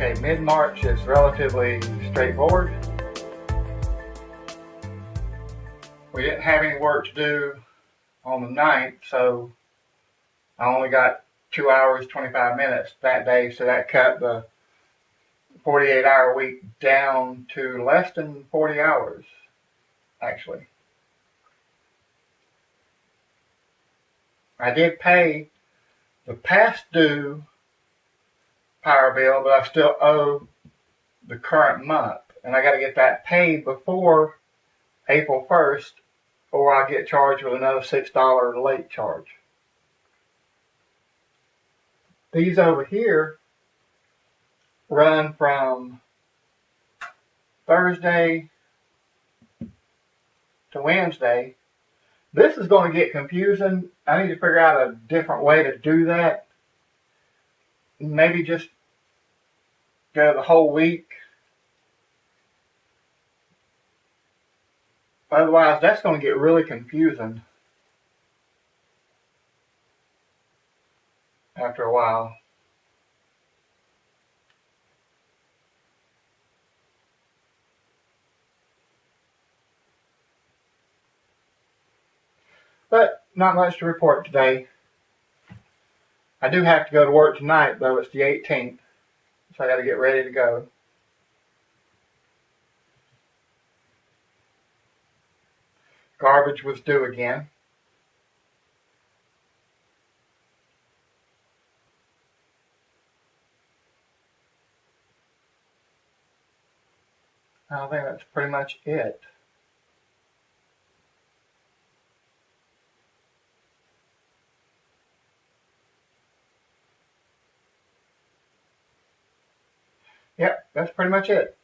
Okay, mid-March is relatively straightforward. We didn't have any work to do on the 9th, so I only got 2 hours, 25 minutes that day, so that cut the 48-hour week down to less than 40 hours, actually. I did pay the past due power bill, but I still owe the current month, and I got to get that paid before April 1st, or I'll get charged with another $6 late charge. These over here run from Thursday to Wednesday. This is going to get confusing. I need to figure out a different way to do that. Maybe just go the whole week. Otherwise, that's going to get really confusing after a while. But not much to report today. I do have to go to work tonight, though. It's the 18th, so I got to get ready to go. Garbage was due again. I think that's pretty much it. Yep, that's pretty much it.